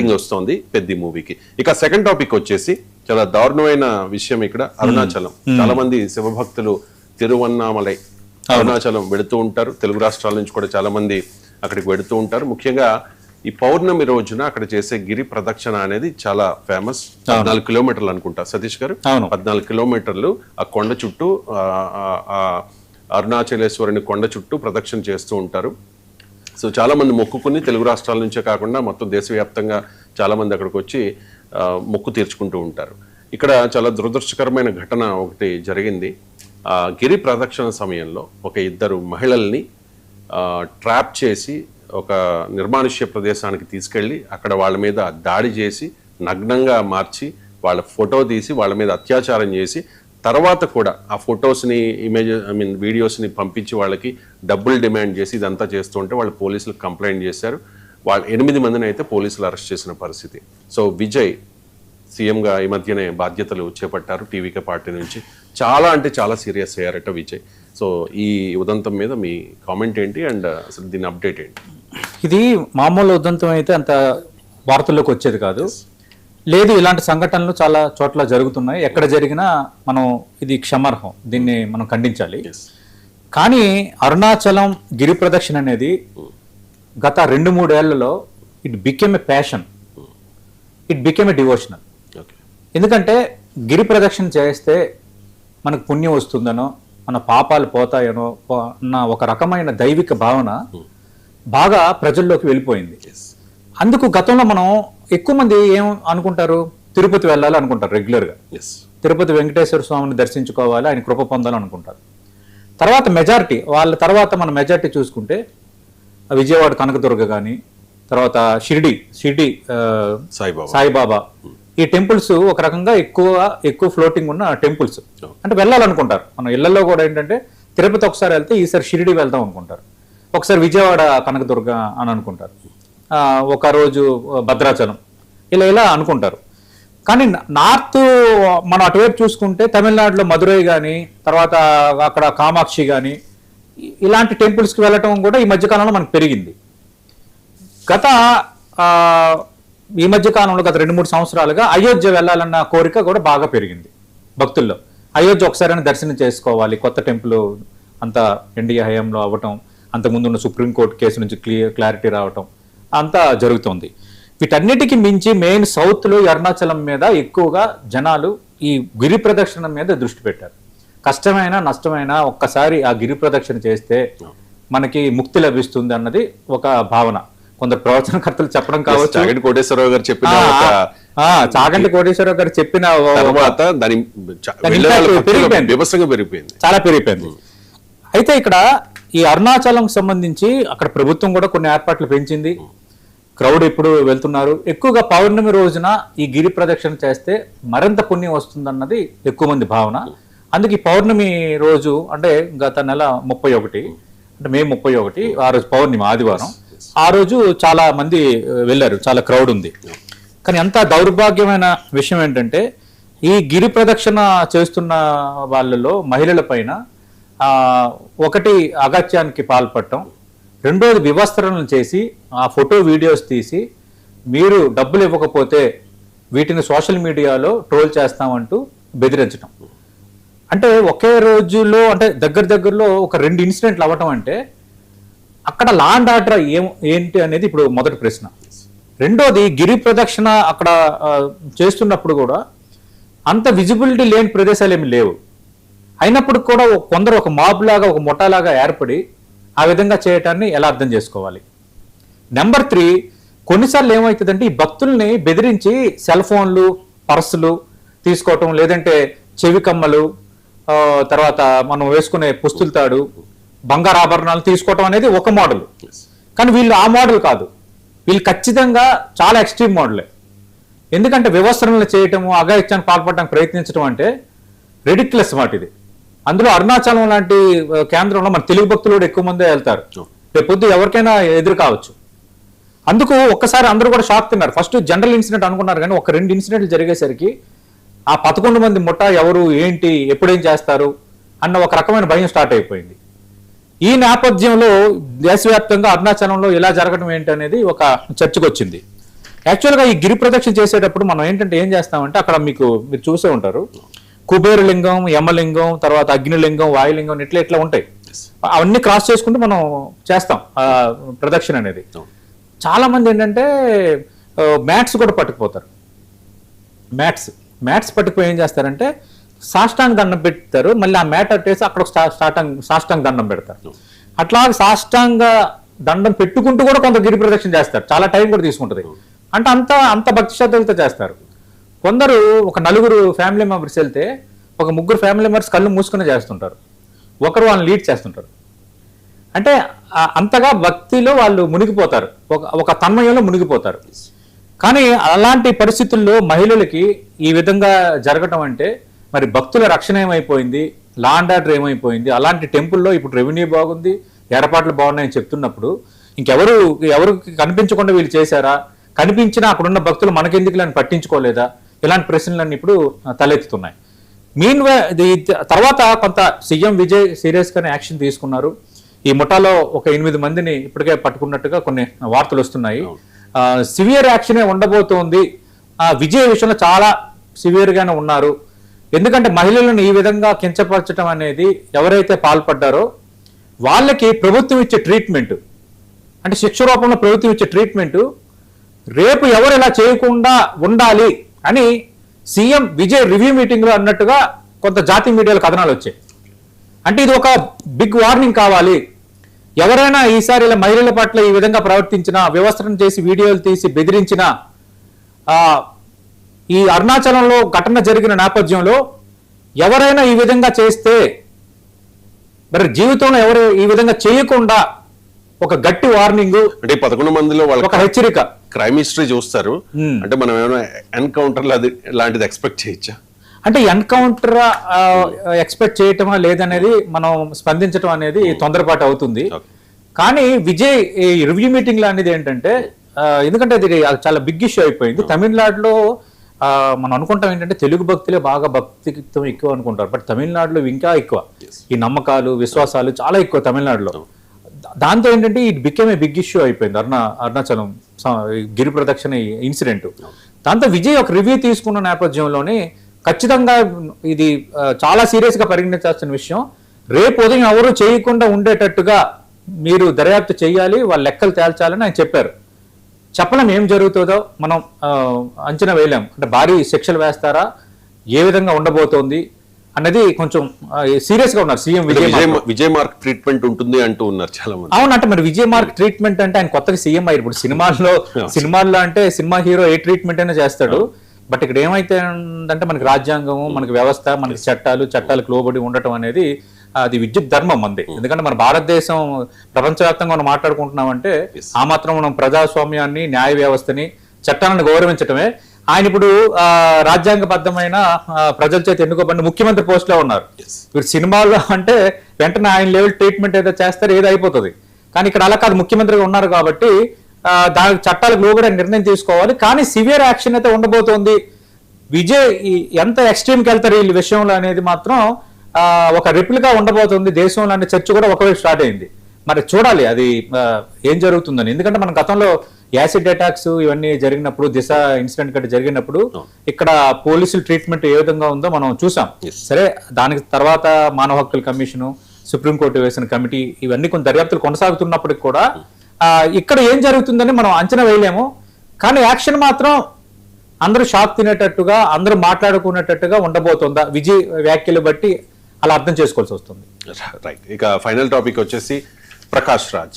Rating వస్తుంది పెద్ద మూవీకి. ఇక సెకండ్ టాపిక్ వచ్చేసి చాలా దారుణమైన విషయం ఇక్కడ అరుణాచలం. చాలా మంది శివభక్తులు తిరువన్నామలై అరుణాచలం వెళుతూ ఉంటారు. తెలుగు రాష్ట్రాల నుంచి కూడా చాలా మంది అక్కడికి వెళుతూ ఉంటారు. ముఖ్యంగా ఈ పౌర్ణమి రోజున అక్కడ చేసే గిరి ప్రదక్షిణ అనేది చాలా ఫేమస్. 14 కిలోమీటర్లు అనుకుంటా సతీష్ గారు, 14 కిలోమీటర్లు ఆ కొండ చుట్టూ అరుణాచలేశ్వరుని కొండ చుట్టూ ప్రదక్షిణ చేస్తూ ఉంటారు. సో చాలా మంది మొక్కుకుని తెలుగు రాష్ట్రాల నుంచే కాకుండా మొత్తం దేశవ్యాప్తంగా చాలా మంది అక్కడికి వచ్చి మొక్కు తీర్చుకుంటూ ఉంటారు. ఇక్కడ చాలా దురదృష్టకరమైన ఘటన ఒకటి జరిగింది. గిరి ప్రదక్షిణ సమయంలో ఒక 2 మహిళల్ని ట్రాప్ చేసి ఒక నిర్మానుష్య ప్రదేశానికి తీసుకెళ్ళి అక్కడ వాళ్ళ మీద దాడి చేసి నగ్నంగా మార్చి వాళ్ళ ఫోటో తీసి వాళ్ళ మీద అత్యాచారం చేసి తర్వాత కూడా ఆ ఫొటోస్ని వీడియోస్ని పంపించి వాళ్ళకి డబ్బులు డిమాండ్ చేసి ఇదంతా చేస్తుంటే వాళ్ళు పోలీసులకు కంప్లైంట్ చేశారు. వాళ్ళు 8 మందిని అయితే పోలీసులు అరెస్ట్ చేసిన పరిస్థితి. సో విజయ్ సీఎంగా ఈ మధ్యనే బాధ్యతలు చేపట్టారు టీవీకే పార్టీ నుంచి. చాలా అంటే చాలా సీరియస్ అయ్యారట విజయ్. సో ఈ ఉదంతం మీద మీ కామెంట్ ఏంటి అండ్ అసలు దీని అప్డేట్ ఏంటి? ఇది మామూలు ఉదంతం అయితే అంత వార్తల్లోకి వచ్చేది కాదు. లేదు, ఇలాంటి సంఘటనలు చాలా చోట్ల జరుగుతున్నాయి. ఎక్కడ జరిగినా మనం ఇది క్షమార్హం, దీన్ని మనం ఖండించాలి. కానీ అరుణాచలం గిరి ప్రదక్షిణ అనేది గత 2-3 ఏళ్లలో it became a passion, it became a devotional. ఎందుకంటే గిరి ప్రదక్షిణ చేస్తే మనకు పుణ్యం వస్తుందనో మన పాపాలు పోతాయనో అన్న ఒక రకమైన దైవిక భావన బాగా ప్రజల్లోకి వెళ్ళిపోయింది. అందుకు గతంలో మనం ఎక్కువ మంది ఏం అనుకుంటారు, తిరుపతి వెళ్ళాలి అనుకుంటారు రెగ్యులర్గా. తిరుపతి వెంకటేశ్వర స్వామిని దర్శించుకోవాలి, ఆయన కృప పొందాలనుకుంటారు. తర్వాత మన మెజారిటీ చూసుకుంటే విజయవాడ కనకదుర్గ కానీ, తర్వాత షిరిడి సాయిబాబా, ఈ టెంపుల్స్ ఒక రకంగా ఎక్కువ ఫ్లోటింగ్ ఉన్న టెంపుల్స్. అంటే వెళ్ళాలనుకుంటారు. మన ఇళ్లలో కూడా ఏంటంటే తిరుపతి ఒకసారి వెళ్తే ఈసారి షిరిడి వెళ్దాం అనుకుంటారు, ఒకసారి విజయవాడ కనకదుర్గ అని అనుకుంటారు, ఒక రోజు భద్రాచలం, ఇలా అనుకుంటారు. కానీ నార్త్ మనం అటువైపు చూసుకుంటే తమిళనాడులో మదురై కానీ, తర్వాత అక్కడ కామాక్షి కానీ, ఇలాంటి టెంపుల్స్కి వెళ్ళటం కూడా ఈ మధ్యకాలంలో మనకు పెరిగింది. ఈ మధ్యకాలంలో గత 2-3 సంవత్సరాలుగా అయోధ్య వెళ్ళాలన్న కోరిక కూడా బాగా పెరిగింది భక్తుల్లో. అయోధ్య ఒకసారైనా దర్శనం చేసుకోవాలి, కొత్త టెంపుల్ అంతా ఎన్డీఏ హయాంలో అవ్వటం, అంతకుముందు ఉన్న సుప్రీంకోర్టు కేసు నుంచి క్లారిటీ రావటం అంతా జరుగుతుంది. వీటన్నిటికీ మించి మెయిన్ సౌత్లో అరుణాచలం మీద ఎక్కువగా జనాలు ఈ గిరి ప్రదక్షిణ మీద దృష్టి పెట్టారు. కష్టమైన నష్టమైన ఒక్కసారి ఆ గిరి ప్రదక్షిణ చేస్తే మనకి ముక్తి లభిస్తుంది అన్నది ఒక భావన. కొందరు ప్రవచనకర్తలు చెప్పడం కావచ్చు, చాగంటి కోటేశ్వరరావు గారు చెప్పిన తర్వాత చాలా పెరిగిపోయింది. అయితే ఇక్కడ ఈ అరుణాచలం సంబంధించి అక్కడ ప్రభుత్వం కూడా కొన్ని ఏర్పాట్లు పెంచింది. క్రౌడ్ ఇప్పుడు వెళ్తున్నారు. ఎక్కువగా పౌర్ణమి రోజున ఈ గిరి ప్రదక్షిణ చేస్తే మరింత పుణ్యం వస్తుందన్నది ఎక్కువ మంది భావన. అందుకే ఈ పౌర్ణమి రోజు అంటే గత నెల 31 అంటే మే 31 ఆ రోజు పౌర్ణమి ఆదివారం, ఆ రోజు చాలా మంది వెళ్ళారు, చాలా క్రౌడ్ ఉంది. కానీ అంత దౌర్భాగ్యమైన విషయం ఏంటంటే ఈ గిరి ప్రదక్షిణ చేస్తున్న వాళ్ళలో మహిళల పైన ఒకటి అగత్యానికి పాల్పడటం, రెండోది వివస్త్రలను చేసి ఆ ఫోటో వీడియోస్ తీసి మీరు డబ్బులు ఇవ్వకపోతే వీటిని సోషల్ మీడియాలో ట్రోల్ చేస్తామంటూ బెదిరించడం. అంటే ఒకే రోజులో అంటే దగ్గరలో ఒక 2 ఇన్సిడెంట్లు అవ్వటం అంటే అక్కడ లా అండ్ ఆర్డర్ ఏంటి అనేది ఇప్పుడు మొదటి ప్రశ్న. రెండోది గిరి ప్రదక్షిణ అక్కడ చేస్తున్నప్పుడు కూడా అంత విజిబిలిటీ లేని ప్రదేశాలు ఏమి లేవు. అయినప్పుడు కూడా కొందరు ఒక మాబ్ లాగా ఒక ముఠాలాగా ఏర్పడి ఆ విధంగా చేయటాన్ని ఎలా అర్థం చేసుకోవాలి? నెంబర్ 3, కొన్నిసార్లు ఏమవుతుందంటే ఈ భక్తుల్ని బెదిరించి సెల్ ఫోన్లు, పర్సులు తీసుకోవటం, లేదంటే చెవి కమ్మలు, తర్వాత మనం వేసుకునే పుస్తుల తాడు, బంగారు ఆభరణాలు తీసుకోవటం అనేది ఒక మోడల్. కానీ వీళ్ళు ఆ మోడల్ కాదు, వీళ్ళు ఖచ్చితంగా చాలా ఎక్స్ట్రీమ్ మోడలే. ఎందుకంటే వివస్త్రనలు చేయటము, అఘాయిత్యానికి పాల్పడడానికి ప్రయత్నించడం అంటే రెడిక్యులస్ మాట ఇది. అందులో అరుణాచలం లాంటి కేంద్రంలో మన తెలుగు భక్తులు కూడా ఎక్కువ మందే వెళ్తారు. రేపొద్దు ఎవరికైనా ఎదురు కావచ్చు. అందుకు ఒక్కసారి అందరూ కూడా షాక్ తిన్నారు. ఫస్ట్ జనరల్ ఇన్సిడెంట్ అనుకున్నారు, కానీ ఒక 2 ఇన్సిడెంట్లు జరిగేసరికి ఆ 11 మంది ముఠా ఎవరు, ఏంటి, ఎప్పుడేం చేస్తారు అన్న ఒక రకమైన భయం స్టార్ట్ అయిపోయింది. ఈ నేపథ్యంలో దేశవ్యాప్తంగా అరుణాచలంలో ఇలా జరగడం ఏంటి అనేది ఒక చర్చకు వచ్చింది. యాక్చువల్గా ఈ గిరి ప్రదక్షిణ చేసేటప్పుడు మనం ఏంటంటే ఏం చేస్తామంటే అక్కడ మీరు చూసే ఉంటారు, కుబేరలింగం, యమలింగం, తర్వాత అగ్నిలింగం, వాయులింగం ఇట్లా ఉంటాయి. అవన్నీ క్రాస్ చేసుకుంటూ మనం చేస్తాం ప్రదక్షిణ అనేది. చాలా మంది ఏంటంటే మ్యాట్స్ కూడా పట్టుకుపోతారు. మ్యాట్స్ పట్టుకుపోయి ఏం చేస్తారంటే సాష్టాంగ దండం పెడతారు, మళ్ళీ ఆ మ్యాట్ అట్టేసి అక్కడ సాష్టాంగ దండం పెడతారు. అట్లా సాష్టాంగ దండం పెట్టుకుంటూ కూడా కొంత గిరి ప్రదక్షిణ చేస్తారు. చాలా టైం కూడా తీసుకుంటుంది. అంటే అంత భక్తి శ్రద్ధలతో చేస్తారు. కొందరు ఒక నలుగురు ఫ్యామిలీ మెంబర్స్ వెళ్తే ఒక ముగ్గురు ఫ్యామిలీ మెంబర్స్ కళ్ళు మూసుకునే చేస్తుంటారు, ఒకరు వాళ్ళని లీడ్ చేస్తుంటారు. అంటే అంతగా భక్తిలో వాళ్ళు మునిగిపోతారు, ఒక తన్మయంలో మునిగిపోతారు. కానీ అలాంటి పరిస్థితుల్లో మహిళలకి ఈ విధంగా జరగటం అంటే మరి భక్తుల రక్షణ ఏమైపోయింది, లా అండ్ ఆర్డర్ ఏమైపోయింది. అలాంటి టెంపుల్లో ఇప్పుడు రెవెన్యూ బాగుంది, ఏర్పాట్లు బాగున్నాయని చెప్తున్నప్పుడు ఎవరు కనిపించకుండా వీళ్ళు చేశారా, కనిపించినా అక్కడున్న భక్తులు మనకెందుకు అని పట్టించుకోలేదా, ఇలాంటి ప్రశ్నలన్నీ ఇప్పుడు తలెత్తుతున్నాయి. తర్వాత కొంత సీఎం విజయ్ సీరియస్ గానే యాక్షన్ తీసుకున్నారు. ఈ ముఠాలో ఒక 8 మందిని ఇప్పటికే పట్టుకున్నట్టుగా కొన్ని వార్తలు వస్తున్నాయి. సివియర్ యాక్షనే ఉండబోతోంది. విజయ్ విషయంలో చాలా సివియర్ గానే ఉన్నారు. ఎందుకంటే మహిళలను ఈ విధంగా కించపరచడం అనేది ఎవరైతే పాల్పడ్డారో వాళ్ళకి ప్రభుత్వం ఇచ్చే ట్రీట్మెంట్, అంటే శిక్ష రూపంలో ప్రభుత్వం ఇచ్చే ట్రీట్మెంట్ రేపు ఎవరు ఇలా చేయకుండా ఉండాలి అని సీఎం విజయ్ రివ్యూ మీటింగ్ లో అన్నట్టుగా కొంత జాతీయ మీడియాలో కథనాలు వచ్చాయి. అంటే ఇది ఒక బిగ్ వార్నింగ్ కావాలి. ఎవరైనా ఈసారి ఇలా మహిళల పట్ల ఈ విధంగా ప్రవర్తించినా, వ్యవస్థను చేసి వీడియోలు తీసి బెదిరించినా, ఈ అరుణాచలంలో ఘటన జరిగిన నేపథ్యంలో ఎవరైనా ఈ విధంగా చేస్తే మరి జీవితంలో ఎవరు ఈ విధంగా చేయకుండా ఒక గట్టి వార్నింగ్, అంటే 11 మందిలో ఒక హెచ్చరిక. క్రైమ్ హిస్టరీ చూస్తారు అంటే మనం ఏమైనా ఎన్కౌంటర్ లాంటిది ఎక్స్పెక్ట్ చేయొచ్చా? అంటే ఎన్కౌంటర్ ఎక్స్పెక్ట్ చేయటమా లేదనేది మనం స్పందించడం అనేది తొందరపాటు అవుతుంది. కానీ విజయ్ ఈ రివ్యూ మీటింగ్ లో అనేది ఏంటంటే, ఎందుకంటే అది చాలా బిగ్ ఇష్యూ అయిపోయింది. తమిళనాడులో మనం అనుకుంటాం ఏంటంటే తెలుగు భక్తులే బాగా భక్తిత్వం ఎక్కువ అనుకుంటారు, బట్ తమిళనాడులో ఇంకా ఎక్కువ ఈ నమ్మకాలు, విశ్వాసాలు చాలా ఎక్కువ తమిళనాడులో. దాంతో ఏంటంటే it became a big issue అయిపోయింది అరుణాచలం గిరి ప్రదక్షిణ ఇన్సిడెంట్. దాంతో విజయ్ ఒక రివ్యూ తీసుకున్న నేపథ్యంలోనే ఖచ్చితంగా ఇది చాలా సీరియస్ గా పరిగణించాల్సిన విషయం. రేపు ఉదయం ఎవరు చేయకుండా ఉండేటట్టుగా మీరు దర్యాప్తు చేయాలి, వాళ్ళ లెక్కలు తేల్చాలని ఆయన చెప్పారు. చెప్పలేం ఏం జరుగుతుందో, మనం అంచనా వేయలేం. అంటే భారీ శిక్షలు వేస్తారా, ఏ విధంగా ఉండబోతోంది అన్నది కొంచెం సీరియస్ గా ఉన్నారు సీఎం విజయ్ మార్క్ ట్రీట్మెంట్ ఉంటుంది అంటూ ఉన్నారు చాలా మంది. అవునంటే మరి విజయ్ మార్క్ ట్రీట్మెంట్ అంటే ఆయన కొత్తగా సీఎం అయ్యారు. ఇప్పుడు సినిమాల్లో అంటే సినిమా హీరో ఏ ట్రీట్మెంట్ అయినా చేస్తాడు. బట్ ఇక్కడ ఏమైతే అంటే మనకి రాజ్యాంగము, మనకి వ్యవస్థ, మనకి చట్టాలకు లోబడి ఉండటం అనేది అది విద్యుత్ ధర్మం అంది. ఎందుకంటే మన భారతదేశం ప్రపంచవ్యాప్తంగా మనం మాట్లాడుకుంటున్నామంటే ఆ మాత్రం మనం ప్రజాస్వామ్యాన్ని, న్యాయ వ్యవస్థని, చట్టాలను గౌరవించటమే. ఆయన ఇప్పుడు రాజ్యాంగబద్ధమైన ప్రజల చేత ఎన్నుకోబడిన ముఖ్యమంత్రి పోస్ట్ లో ఉన్నారు. ఇప్పుడు సినిమాల్లో అంటే వెంటనే ఆయన లెవెల్ ట్రీట్మెంట్ ఏదో చేస్తారు, ఏదో అయిపోతుంది. కానీ ఇక్కడ అలా కాదు, ముఖ్యమంత్రిగా ఉన్నారు కాబట్టి దానికి చట్టాలకు లోబడి నిర్ణయం తీసుకోవాలి. కానీ సివియర్ యాక్షన్ అయితే ఉండబోతోంది. విజయ్ ఎంత ఎక్స్ట్రీమ్కి వెళ్తారు ఈ విషయంలో అనేది మాత్రం ఒక రిప్లికా ఉండబోతుంది. దేశంలో అనే చర్చ కూడా ఒకవైపు స్టార్ట్ అయింది. మరి చూడాలి అది ఏం జరుగుతుందని. ఎందుకంటే మన గతంలో యాసిడ్ అటాక్స్ ఇవన్నీ జరిగినప్పుడు, దిశ ఇన్సిడెంట్ గట్రా జరిగినప్పుడు ఇక్కడ పోలీసుల ట్రీట్మెంట్ ఏ విధంగా ఉందో మనం చూసాం. సరే, దానికి తర్వాత మానవ హక్కుల కమిషను, సుప్రీంకోర్టు వేసిన కమిటీ ఇవన్నీ కొన్ని దర్యాప్తులు కొనసాగుతున్నప్పటికి కూడా ఇక్కడ ఏం జరుగుతుందని మనం అంచనా వేయలేము. కానీ యాక్షన్ మాత్రం అందరూ షాక్ తినేటట్టుగా, అందరూ మాట్లాడుకునేటట్టుగా ఉండబోతుందా విజయ్ వ్యాఖ్యలు బట్టి అలా అర్థం చేసుకోవాల్సి వస్తుంది. రైట్. ఇక ఫైనల్ టాపిక్ వచ్చేసి ప్రకాష్ రాజ్.